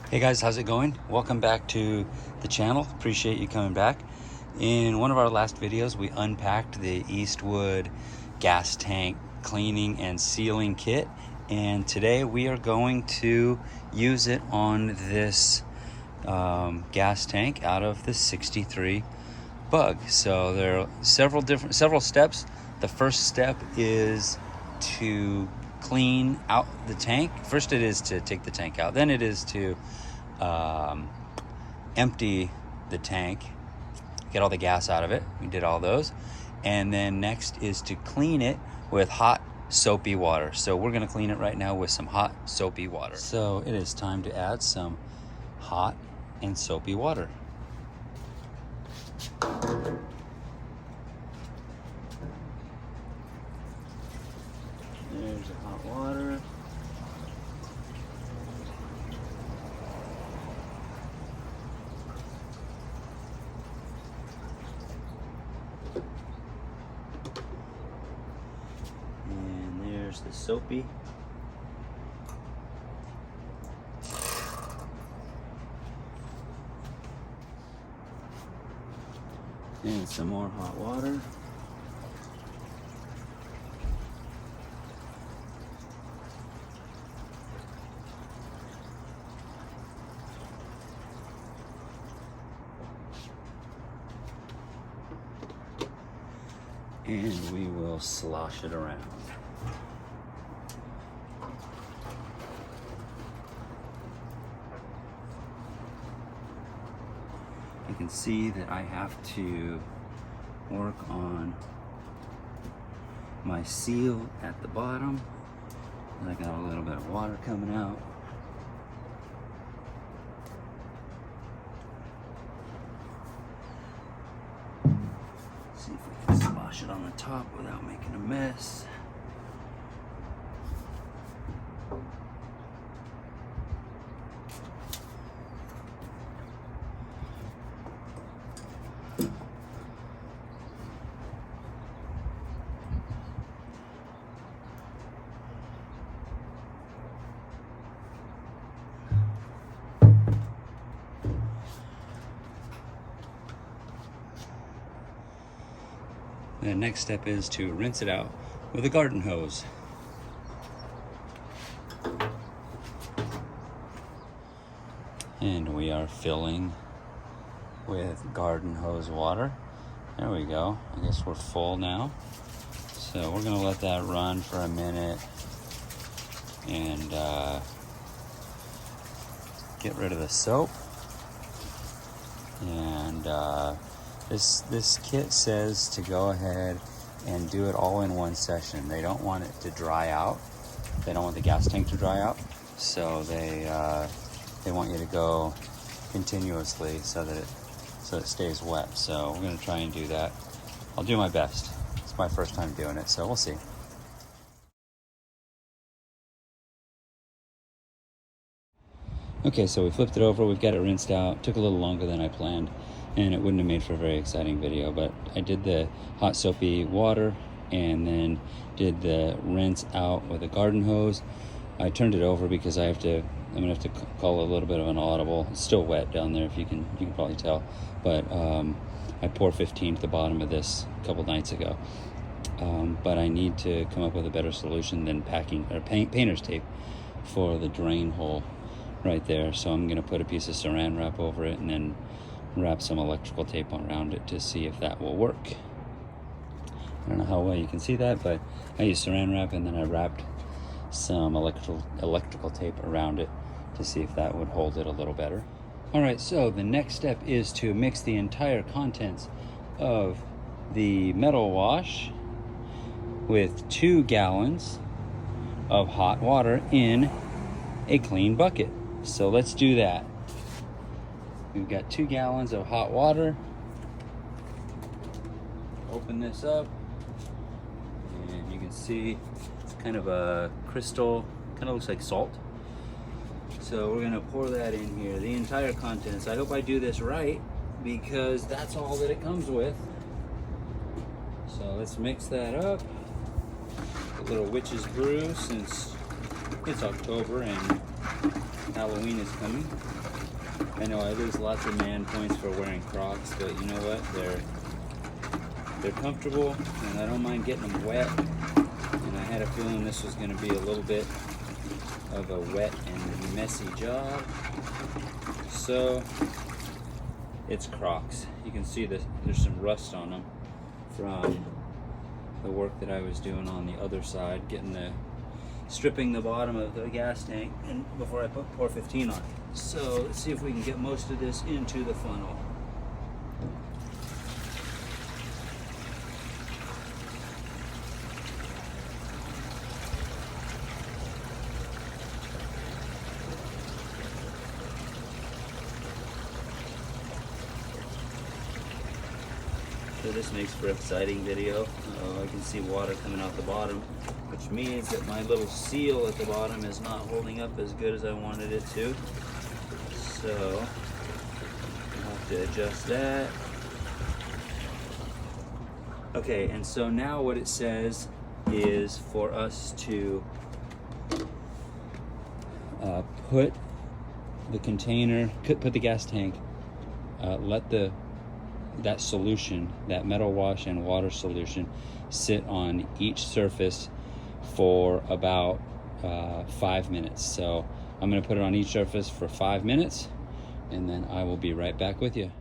Hey guys, how's it going? Welcome back to the channel. Appreciate you coming back. In one of our last videos, we unpacked the Eastwood gas tank cleaning and sealing kit. And today we are going to use it on this gas tank out of the 63 Bug. So there are several steps. The first step is to clean out the tank. First it is to take the tank out, then it is to empty the tank, get all the gas out of it. We did all those. And then next is to clean it with hot soapy water. So we're going to clean it right now with some hot soapy water. So it is time to add some hot and soapy water. There's the hot water. And there's the soapy. And some more hot water. And we will slosh it around. You can see that I have to work on my seal at the bottom. I got a little bit of water coming out. See if we can slosh it on the top without making a mess. The next step is to rinse it out with a garden hose. And we are filling with garden hose water. There we go. I guess we're full now. So we're gonna let that run for a minute and get rid of the soap. And this kit says to go ahead and do it all in one session. They don't want it to dry out. They don't want the gas tank to dry out. So they want you to go continuously so that it stays wet. So we're gonna try and do that. I'll do my best. It's my first time doing it, so we'll see. Okay, so we flipped it over, we've got it rinsed out. Took a little longer than I planned, and it wouldn't have made for a very exciting video, but I did the hot soapy water and then did the rinse out with a garden hose. I turned it over because I'm gonna have to call a little bit of an audible. It's still wet down there, if you can probably tell, but I poured 15 at the bottom of this a couple nights ago. But I need to come up with a better solution than painter's tape for the drain hole right there. So I'm gonna put a piece of saran wrap over it and then wrap some electrical tape around it to see if that will work. I don't know how well you can see that, but I used saran wrap and then I wrapped some electrical tape around it to see if that would hold it a little better. All right, so the next step is to mix the entire contents of the metal wash with 2 gallons of hot water in a clean bucket. So let's do that. We've got 2 gallons of hot water. Open this up, and you can see it's kind of a crystal, kind of looks like salt. So we're gonna pour that in here, the entire contents. I hope I do this right because that's all that it comes with. So let's mix that up. A little witch's brew since it's October and Halloween is coming. I know I lose lots of man points for wearing Crocs, but you know what? They're comfortable, and I don't mind getting them wet. And I had a feeling this was going to be a little bit of a wet and messy job. So it's Crocs. You can see that there's some rust on them from the work that I was doing on the other side, stripping the bottom of the gas tank and before I put pour 15 on it. So let's see if we can get most of this into the funnel. So this makes for an exciting video. I can see water coming out the bottom, which means that my little seal at the bottom is not holding up as good as I wanted it to. So I'll have to adjust that. Okay, and so now what it says is for us to put the container, put the gas tank, let that solution, that metal wash and water solution, sit on each surface for about 5 minutes. So I'm going to put it on each surface for 5 minutes, and then I will be right back with you.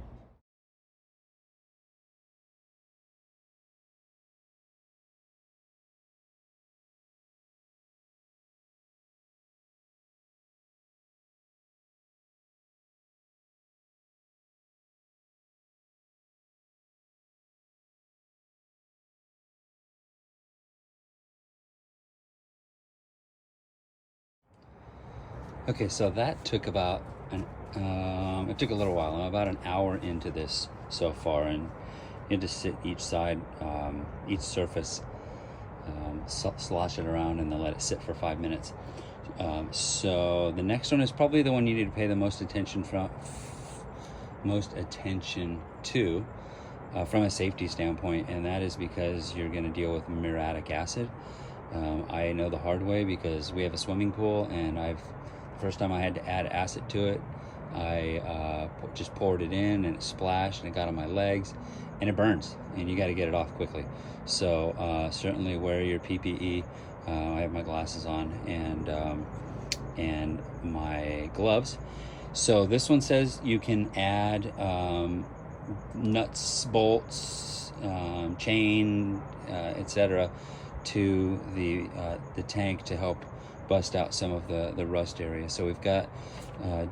Okay, so that took about it took a little while. I'm about an hour into this so far, and you had to sit each side, each surface, slosh it around, and then let it sit for 5 minutes. So the next one is probably the one you need to pay the most attention to from a safety standpoint, and that is because you're going to deal with muriatic acid. I know the hard way because we have a swimming pool, and the first time I had to add acid to it, I just poured it in and it splashed and it got on my legs, and it burns, and you got to get it off quickly. So certainly wear your PPE. I have my glasses on and my gloves. So this one says you can add nuts, bolts, chain, etc. to the tank to help bust out some of the rust area. So we've got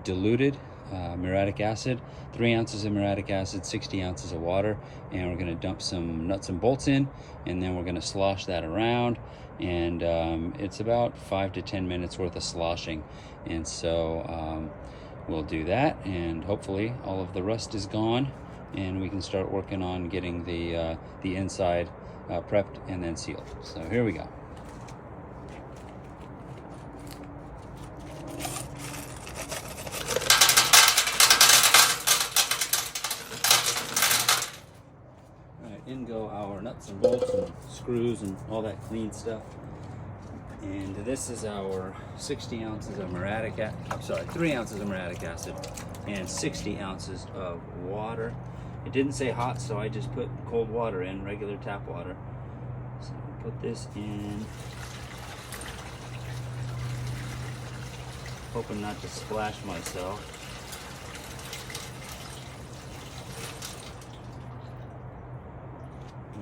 diluted muriatic acid, 3 ounces of muriatic acid, 60 ounces of water, and we're going to dump some nuts and bolts in, and then we're going to slosh that around, and it's about 5 to 10 minutes worth of sloshing. And so we'll do that, and hopefully all of the rust is gone, and we can start working on getting the inside prepped and then sealed. So here we go. In go our nuts and bolts and screws and all that clean stuff. And this is our 60 ounces of 3 ounces of muriatic acid and 60 ounces of water. It didn't say hot, so I just put cold water in, regular tap water. So I'll put this in, hoping not to splash myself.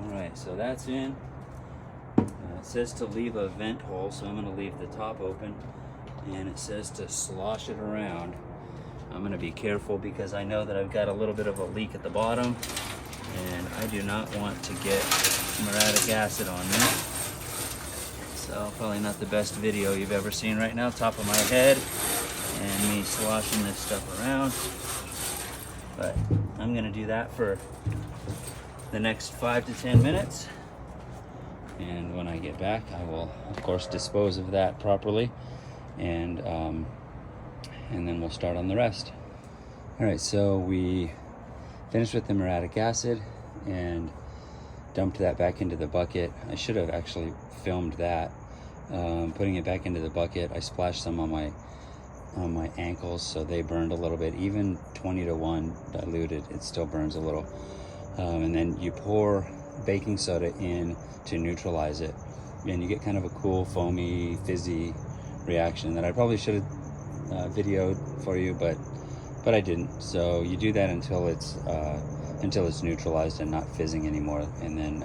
Alright, so that's in. It says to leave a vent hole, so I'm going to leave the top open. And it says to slosh it around. I'm going to be careful because I know that I've got a little bit of a leak at the bottom, and I do not want to get muriatic acid on me. So probably not the best video you've ever seen right now, top of my head, and me sloshing this stuff around. But I'm going to do that for the next 5 to 10 minutes, and when I get back I will of course dispose of that properly, and then we'll start on the rest. Alright, so we finished with the muriatic acid and dumped that back into the bucket. I should have actually filmed that, putting it back into the bucket. I splashed some on my on my ankles, so they burned a little bit. Even 20-to-1 diluted, it still burns a little. And then you pour baking soda in to neutralize it, and you get kind of a cool, foamy, fizzy reaction that I probably should have videoed for you, but I didn't. So you do that until it's neutralized and not fizzing anymore, and then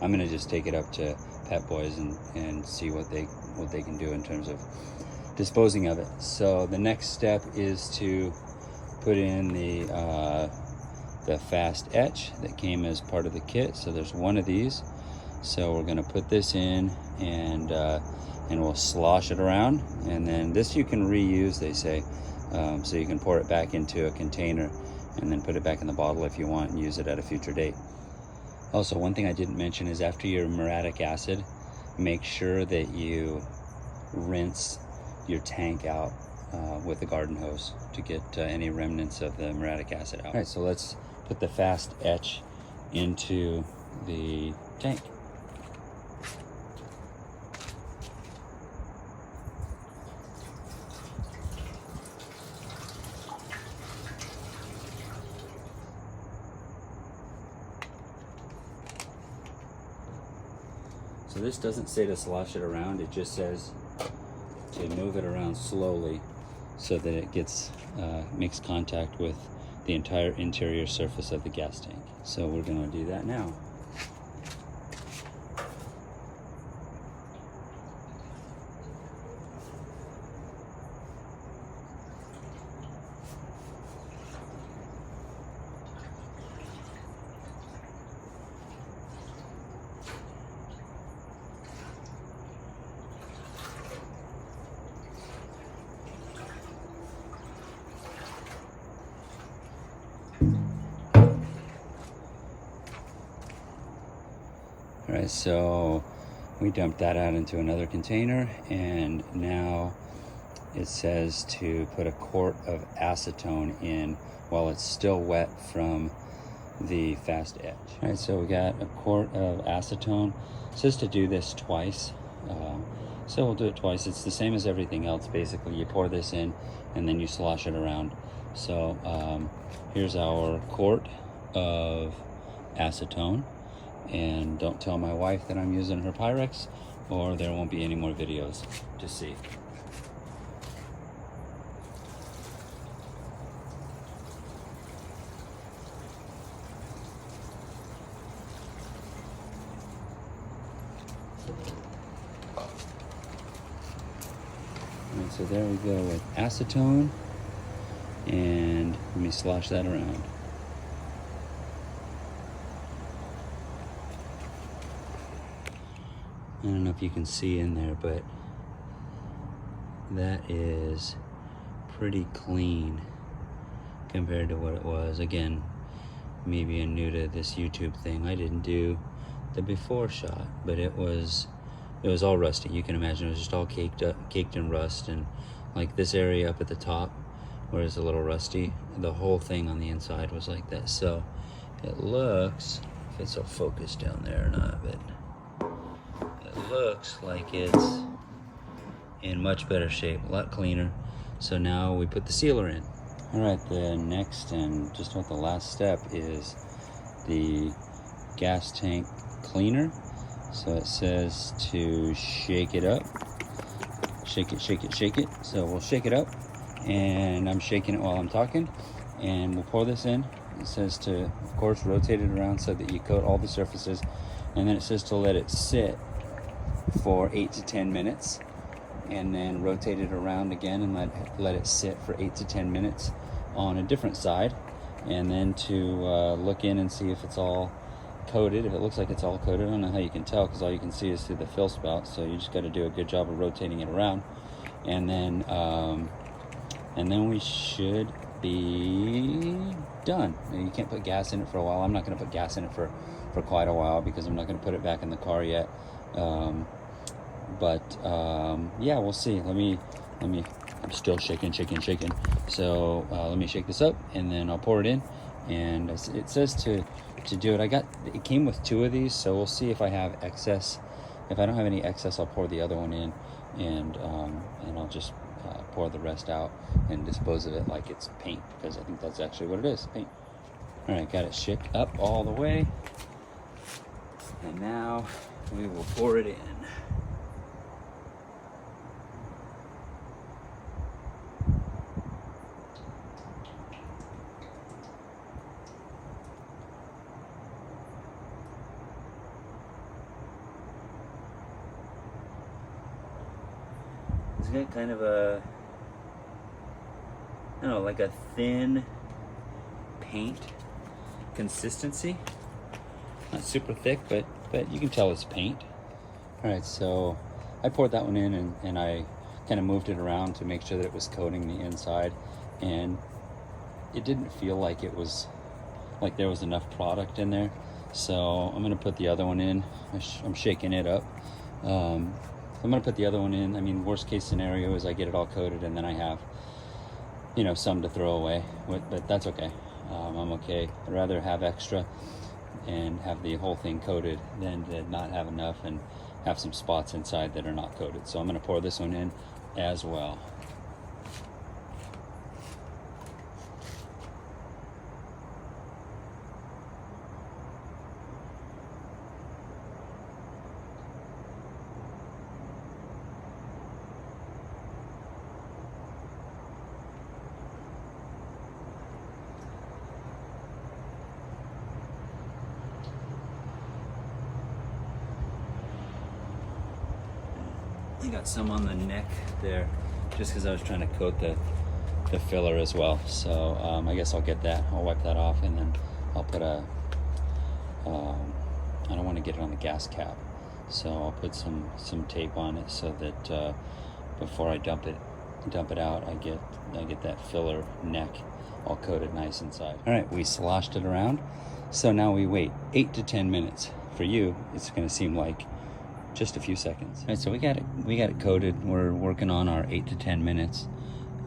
I'm gonna just take it up to Pet Boys and see what they can do in terms of disposing of it. So the next step is to put in the fast etch that came as part of the kit. So there's one of these. So we're gonna put this in, and we'll slosh it around, and then this you can reuse, they say. So you can pour it back into a container and then put it back in the bottle if you want and use it at a future date. Also, one thing I didn't mention is after your muriatic acid, make sure that you rinse your tank out with the garden hose to get any remnants of the muriatic acid out. All right, so let's put the fast etch into the tank. So this doesn't say to slosh it around, it just says to move it around slowly so that it gets makes contact with the entire interior surface of the gas tank. So we're going to do that now. All right, so we dumped that out into another container, and now it says to put a quart of acetone in while it's still wet from the fast etch. All right, so we got a quart of acetone. It says to do this twice, so we'll do it twice. It's the same as everything else. Basically, you pour this in and then you slosh it around. So here's our quart of acetone. And don't tell my wife that I'm using her Pyrex, or there won't be any more videos to see. Alright, so there we go with acetone, and let me slosh that around. I don't know if you can see in there, but that is pretty clean compared to what it was. Again, me being new to this YouTube thing, I didn't do the before shot, but it was all rusty. You can imagine it was just all caked in rust, and like this area up at the top where it's a little rusty, the whole thing on the inside was like that. So it looks, if it's all focused down there or not, but looks like it's in much better shape, a lot cleaner. So now we put the sealer in. All right, the next and just about the last step is the gas tank cleaner. So it says to shake it up, shake it, shake it, shake it. So we'll shake it up, and I'm shaking it while I'm talking, and we'll pour this in. It says to, of course, rotate it around so that you coat all the surfaces, and then it says to let it sit for 8 to 10 minutes, and then rotate it around again and let it sit for 8 to 10 minutes on a different side, and then to look in and see if it's all coated. If it looks like it's all coated, I don't know how you can tell because all you can see is through the fill spout, so you just got to do a good job of rotating it around, and then we should be done. You can't put gas in it for a while. I'm not going to put gas in it for quite a while because I'm not going to put it back in the car yet. Yeah, we'll see. Let me, I'm still shaking. So let me shake this up, and then I'll pour it in. And it says to do it. It came with 2 of these, so we'll see if I have excess. If I don't have any excess, I'll pour the other one in, and I'll just pour the rest out and dispose of it like it's paint, because I think that's actually what it is, paint. All right, got it shook up all the way. And now we will pour it in. It's got kind of a, I don't know, like a thin paint consistency. Not super thick, but you can tell it's paint. All right, so I poured that one in, and I kind of moved it around to make sure that it was coating the inside, and it didn't feel like it was, like there was enough product in there. So I'm gonna put the other one in. I'm shaking it up. I'm gonna put the other one in. I mean, worst case scenario is I get it all coated and then I have, you know, some to throw away, but that's okay. I'm okay. I'd rather have extra and have the whole thing coated than to not have enough and have some spots inside that are not coated. So I'm gonna pour this one in as well. I got some on the neck there just because I was trying to coat the filler as well. So I guess I'll get that. I'll wipe that off, and then I'll put a, I don't want to get it on the gas cap, so I'll put some tape on it so that before I dump it out, I get that filler neck all coated nice inside. All right, we sloshed it around. So now we wait 8 to 10 minutes. For you, it's going to seem like just a few seconds. All right, so we got it coated. We're working on our 8 to 10 minutes.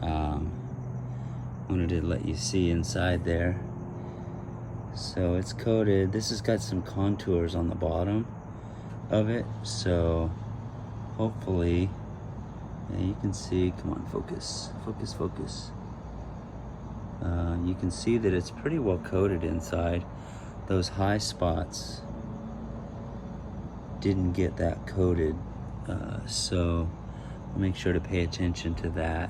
Wanted to let you see inside there. So it's coated. This has got some contours on the bottom of it, so hopefully, yeah, you can see. Come on, focus. You can see that it's pretty well coated inside. Those high spots didn't get that coated, so I'll make sure to pay attention to that,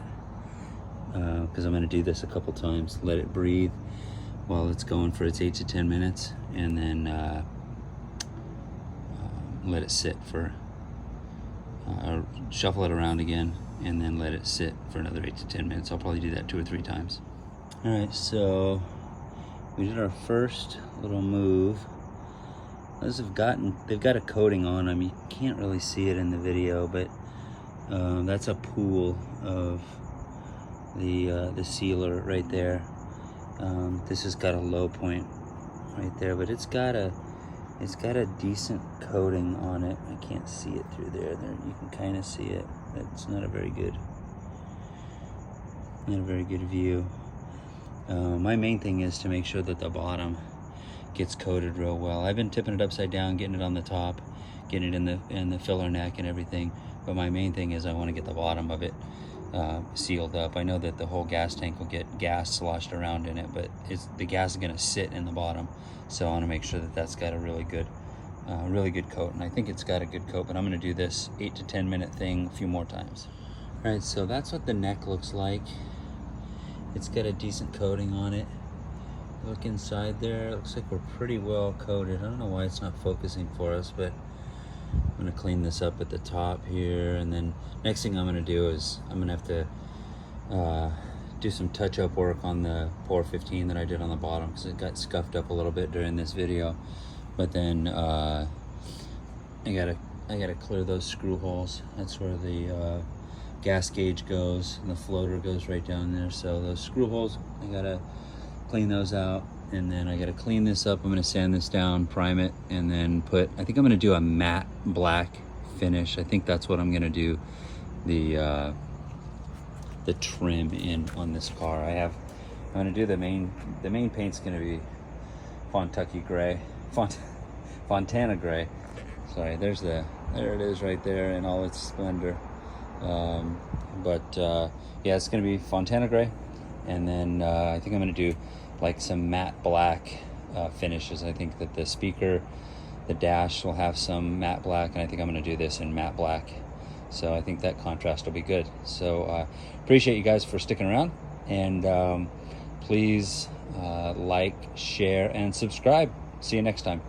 because I'm going to do this a couple times. Let it breathe while it's going for its 8 to 10 minutes, and then let it sit for, or shuffle it around again, and then let it sit for another 8 to 10 minutes. I'll probably do that 2 or 3 times. All right, so we did our first little move. Those they've got a coating on them. You can't really see it in the video, but that's a pool of the sealer right there. This has got a low point right there, but it's got a decent coating on it. I can't see it through there. You can kind of see it. It's not a very good view. My main thing is to make sure that the bottom gets coated real well. I've been tipping it upside down, getting it on the top, getting it in the filler neck and everything. But my main thing is I want to get the bottom of it sealed up. I know that the whole gas tank will get gas sloshed around in it, but the gas is going to sit in the bottom. So I want to make sure that that's got a really good coat. And I think it's got a good coat, but I'm going to do this 8 to 10 minute thing a few more times. All right, so that's what the neck looks like. It's got a decent coating on it. Look inside there, it looks like we're pretty well coated. I don't know why it's not focusing for us, but I'm gonna clean this up at the top here, and then next thing I'm gonna do is I'm gonna have to do some touch-up work on the pour 15 that I did on the bottom, because it got scuffed up a little bit during this video. But then I gotta clear those screw holes. That's where the gas gauge goes, and the floater goes right down there. So those screw holes, I gotta clean those out, and then I gotta clean this up. I'm gonna sand this down, prime it, and then I think I'm gonna do a matte black finish. I think that's what I'm gonna do the trim in on this car. I'm gonna do the main paint's gonna be Fontana gray. Sorry, there it is right there in all its splendor. But yeah, it's gonna be Fontana gray, and then I think I'm gonna do like some matte black finishes. I think that the speaker, the dash will have some matte black, and I think I'm gonna do this in matte black. So I think that contrast will be good. So appreciate you guys for sticking around, and please like, share, and subscribe. See you next time.